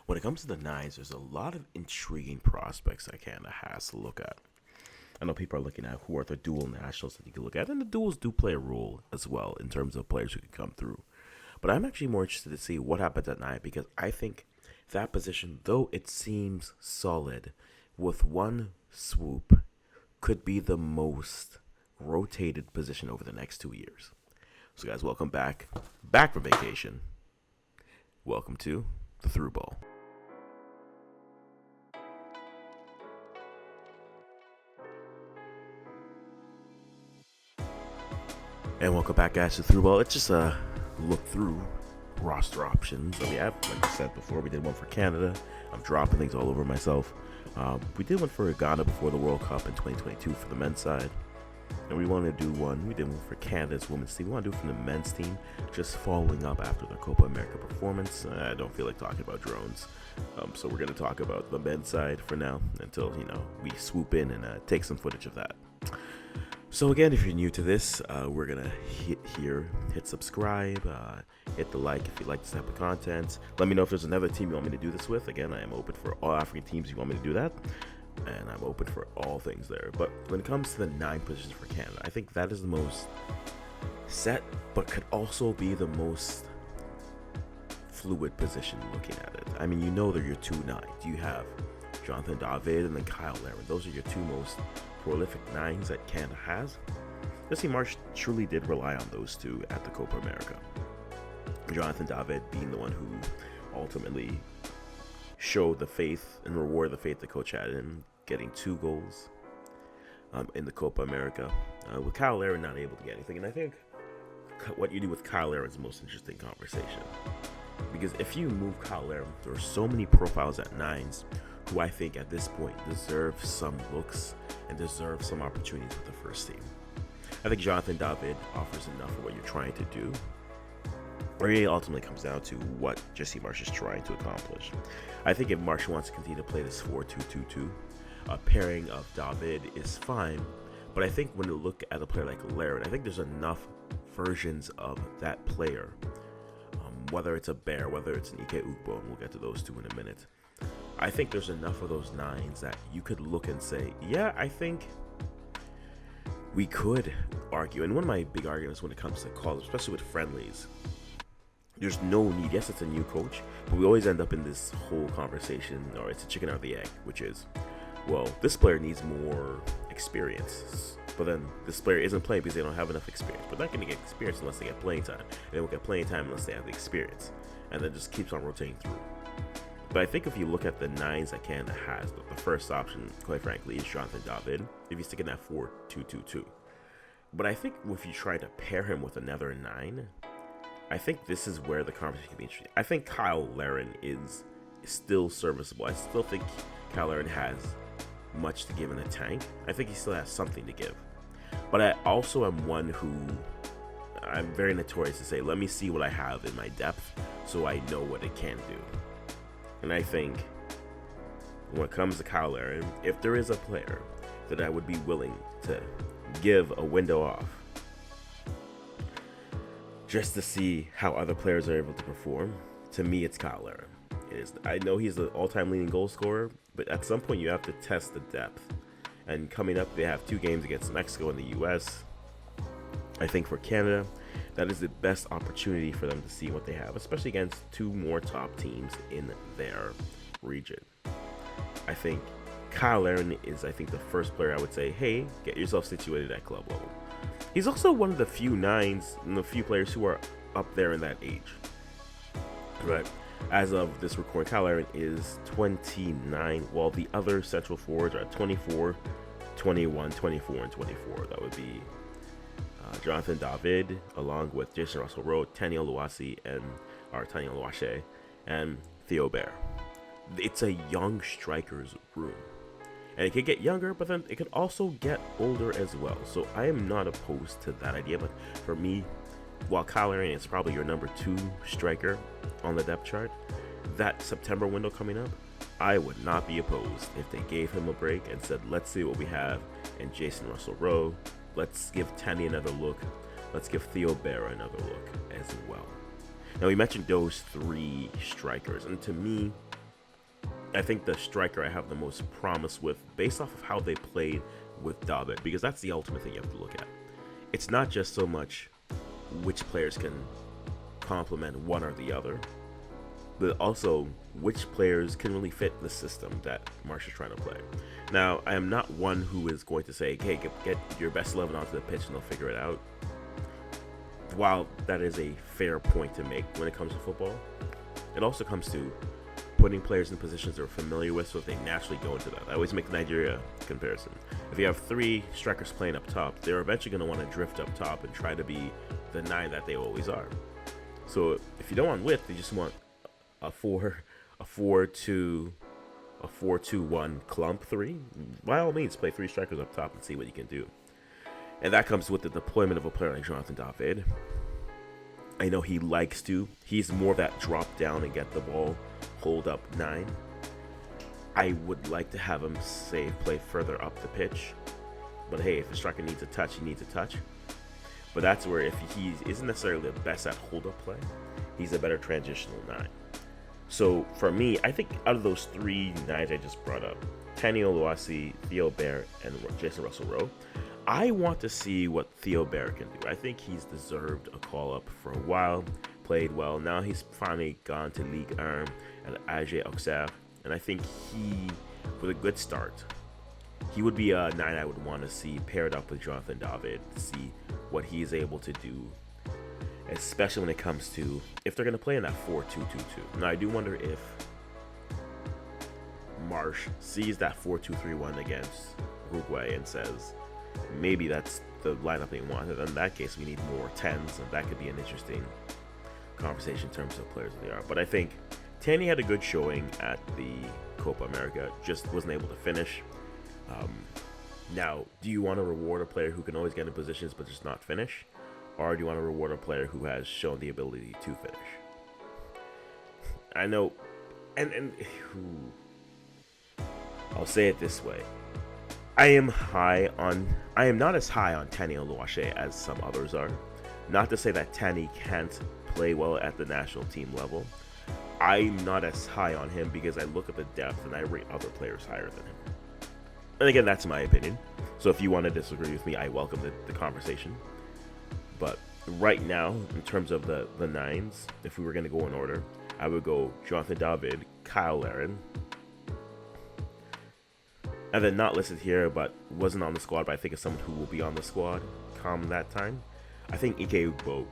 When it comes to the nines, there's a lot of intriguing prospects that Canada has to look at. I know people are looking at who are the dual nationals that you can look at, and the duals do play a role as well in terms of players who can come through. But I'm actually more interested to see what happens at nine because I think that position, though it seems solid, with one swoop, could be the most rotated position over the next 2 years. So, guys, welcome back from vacation. Welcome to the Through Ball. And welcome back, guys, to Through Ball. It's just a look through roster options that we have. Like I said before, we did one for Canada. I'm dropping things all over myself. We did one for Ghana before the World Cup in 2022 for the men's side. And we want to do one. We did one for Canada's women's team. We want to do it from the men's team, just following up after the Copa America performance. I don't feel like talking about drones. So we're going to talk about the men's side for now until, we swoop in and take some footage of that. So again, if you're new to this, we're gonna hit subscribe, hit the like if you like this type of content. Let me know if there's another team you want me to do this with. Again, I am open for all African teams you want me to do that, and I'm open for all things there. But when it comes to the 9 positions for Canada, I think that is the most set, but could also be the most fluid position looking at it. I mean, they're your 2 nines. You have Jonathan David and then Kyle Larin. Those are your 2 most prolific 9s that Canada has. Jesse Marsh truly did rely on those 2 at the Copa America. Jonathan David being the one who ultimately showed the faith and rewarded the faith the coach had in getting 2 goals in the Copa America. With Kyle Larin not able to get anything, and I think what you do with Kyle Larin is the most interesting conversation. Because if you move Kyle Larin, there are so many profiles at 9s who I think at this point deserve some looks and deserve some opportunities with the first team. I think Jonathan David offers enough of what you're trying to do. It really ultimately comes down to what Jesse Marsh is trying to accomplish. I think if Marsh wants to continue to play this 4-2-2-2, a pairing of David is fine. But I think when you look at a player like Laird, I think there's enough versions of that player. Whether it's a Bear, whether it's an Ike Ugbo, and we'll get to those 2 in a minute. I think there's enough of those 9s that you could look and say, yeah, I think we could argue. And one of my big arguments when it comes to calls, especially with friendlies, there's no need. Yes, it's a new coach, but we always end up in this whole conversation, or it's a chicken or the egg, which is, well, this player needs more experience. But then this player isn't playing because they don't have enough experience. But they're not going to get experience unless they get playing time. And they won't get playing time unless they have the experience. And then just keeps on rotating through. But I think if you look at the 9s that Canada has, the first option, quite frankly, is Jonathan David, if you stick in that 4-2-2-2. But I think if you try to pair him with another 9, I think this is where the conversation can be interesting. I think Kyle Larin is still serviceable. I still think Kyle Larin has much to give in the tank. I think he still has something to give. But I also am one who, I'm very notorious to say, let me see what I have in my depth so I know what it can do. And I think when it comes to Kyle Larin, if there is a player that I would be willing to give a window off just to see how other players are able to perform, to me it's Kyle Larin. I know he's the all-time leading goal scorer, but at some point you have to test the depth. And coming up, they have 2 games against Mexico and the U.S. I think for Canada, that is the best opportunity for them to see what they have, especially against 2 more top teams in their region. I think Kyle Larin is, the first player I would say, hey, get yourself situated at club level. He's also one of the few 9s and the few players who are up there in that age. Right? As of this recording, Kyle Larin is 29, while the other central forwards are 24, 21, 24, and 24. That would be Jonathan David, along with Jason Russell-Rowe, Taniel Luache, and Theo Bear. It's a young strikers room. And it could get younger, but then it could also get older as well. So I am not opposed to that idea. But for me, while Kyle Larin is probably your number 2 striker on the depth chart, that September window coming up, I would not be opposed if they gave him a break and said, let's see what we have in Jason Russell-Rowe. Let's give Tanny another look. Let's give Theo Bear another look as well. Now, we mentioned those 3 strikers, and to me, I think the striker I have the most promise with, based off of how they played with David, because that's the ultimate thing you have to look at. It's not just so much which players can complement one or the other, but also which players can really fit the system that Marsh is trying to play. Now, I am not one who is going to say, hey, get your best 11 onto the pitch and they'll figure it out. While that is a fair point to make when it comes to football, it also comes to putting players in positions they're familiar with so they naturally go into that. I always make the Nigeria comparison. If you have 3 strikers playing up top, they're eventually going to want to drift up top and try to be the 9 that they always are. So if you don't want width, you just want a 4-2-1 clump 3. By all means, play 3 strikers up top and see what you can do. And that comes with the deployment of a player like Jonathan David. I know he likes to. He's more of that drop down and get the ball, hold up 9. I would like to have him, say, play further up the pitch. But hey, if a striker needs a touch, he needs a touch. But that's where if he isn't necessarily the best at hold up play, he's a better transitional 9. So for me, I think out of those 3 9s I just brought up, Tani Oluwasi, Theo Bair, and Jason Russell-Rowe, I want to see what Theo Bair can do. I think he's deserved a call-up for a while, played well. Now he's finally gone to Ligue 1 at AG Auxerre, and I think he, with a good start, he would be a 9 I would want to see paired up with Jonathan David to see what he's able to do, especially when it comes to if they're going to play in that 4-2-2-2. Now, I do wonder if Marsh sees that 4-2-3-1 against Uruguay and says, maybe that's the lineup they want. And in that case, we need more 10s, and that could be an interesting conversation in terms of players they are. But I think Tanny had a good showing at the Copa America, just wasn't able to finish. Now, do you want to reward a player who can always get in positions but just not finish? Or do you want to reward a player who has shown the ability to finish? I know, and I'll say it this way. I am not as high on Tani Oluwase as some others are. Not to say that Tani can't play well at the national team level. I'm not as high on him because I look at the depth and I rate other players higher than him. And again, that's my opinion. So if you want to disagree with me, I welcome the conversation. But right now, in terms of the 9s, if we were going to go in order, I would go Jonathan David, Kyle Larin, and then not listed here, but wasn't on the squad, but I think it's someone who will be on the squad come that time. I think Ike Ugbo,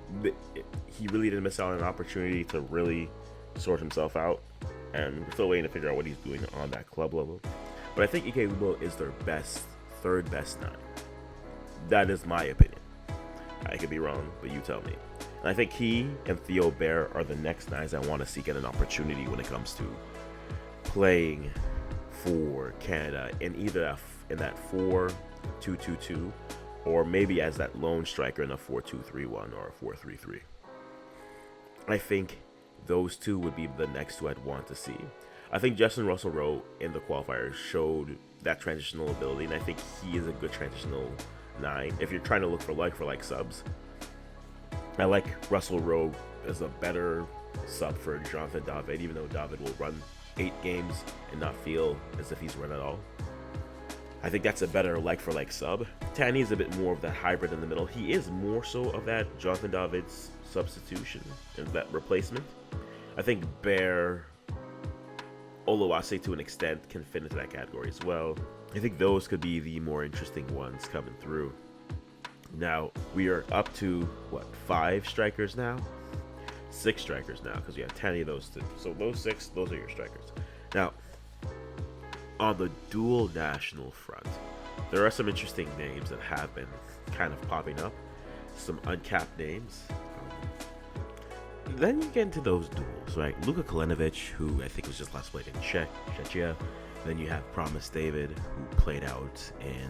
he really didn't miss out on an opportunity to really sort himself out, and we're still waiting to figure out what he's doing on that club level. But I think Ike Ugbo is their third best 9. That is my opinion. I could be wrong, but you tell me. And I think he and Theo Bair are the next 9s I want to see get an opportunity when it comes to playing for Canada in either in that 4-2-2-2 or maybe as that lone striker in a 4-2-3-1 or a 4-3-3. I think those 2 would be the next 2 I'd want to see. I think Justin Russell-Rowe in the qualifiers showed that transitional ability, and I think he is a good transitional 9. If you're trying to look for like subs, I like Russell-Rowe as a better sub for Jonathan David, even though David will run 8 games and not feel as if he's run at all. I think that's a better like-for-like sub. Tani is a bit more of that hybrid in the middle. He is more so of that Jonathan David's substitution and that replacement. I think Bair, Oluwase to an extent can fit into that category as well. I think those could be the more interesting ones coming through. Now, we are up to, 5 strikers now? 6 strikers now, because we have 10 of those 2. So those 6, those are your strikers. Now, on the dual national front, there are some interesting names that have been kind of popping up. Some uncapped names. Then you get into those duels, right? Luka Kalinovic, who I think was just last played in Czechia. Then you have Promise David, who played out in,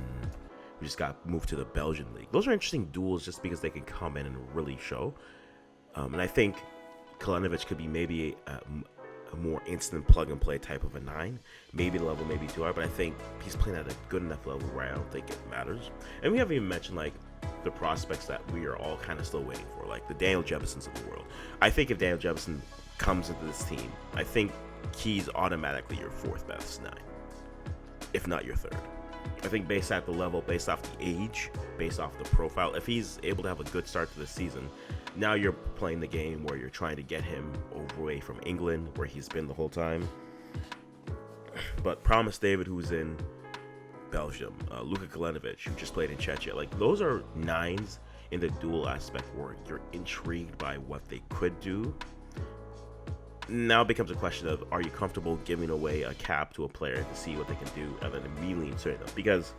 who just got moved to the Belgian league. Those are interesting duels just because they can come in and really show. And I think Kalinovic could be maybe a more instant plug-and-play type of a 9. Maybe the level may be too high, but I think he's playing at a good enough level where I don't think it matters. And we haven't even mentioned, the prospects that we are all kind of still waiting for, like the Daniel Jeffersons of the world. I think if Daniel Jefferson comes into this team, I think he's automatically your fourth best 9, if not your third. I think based at the level, based off the age, based off the profile, if he's able to have a good start to the season, now you're playing the game where you're trying to get him away from England, where he's been the whole time. But Promise David, who's in Belgium, Luka Kalinovic, who just played in Czechia, like those are 9s in the dual aspect where you're intrigued by what they could do. Now it becomes a question of, are you comfortable giving away a cap to a player to see what they can do and then immediately insert them? Because,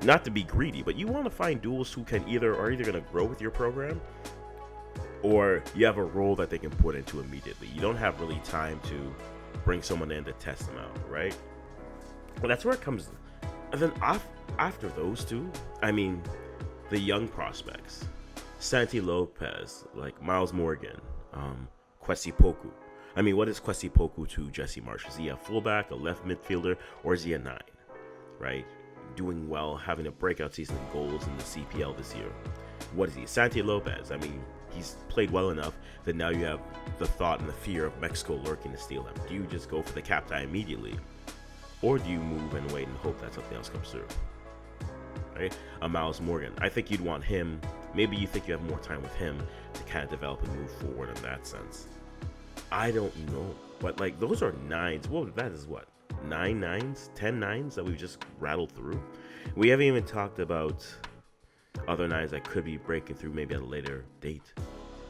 not to be greedy, but you want to find duels who are either going to grow with your program, or you have a role that they can put into immediately. You don't have really time to bring someone in to test them out, right? But that's where it comes. And then after those two, I mean, the young prospects, Santi Lopez, like Miles Morgan, Kwesi Poku. I mean, what is Kwesi Poku to Jesse Marsh? Is he a fullback, a left midfielder, or is he a 9? Right? Doing well, having a breakout season in goals in the CPL this year. What is he? Santi Lopez. I mean, he's played well enough that now you have the thought and the fear of Mexico lurking to steal him. Do you just go for the cap tie immediately? Or do you move and wait and hope that something else comes through? Right? Miles Morgan. I think you'd want him. Maybe you think you have more time with him to kind of develop and move forward in that sense. I don't know. But, like, those are 9s. Well, that is what? 9 9s? 10 9s that we've just rattled through? We haven't even talked about other 9s that could be breaking through maybe at a later date.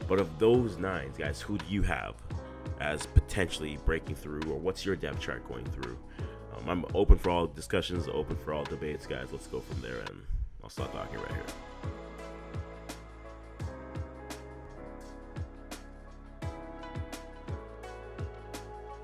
But of those 9s, guys, who do you have as potentially breaking through, or what's your depth chart going through? I'm open for all discussions, open for all debates, guys. Let's go from there, and I'll stop talking right here.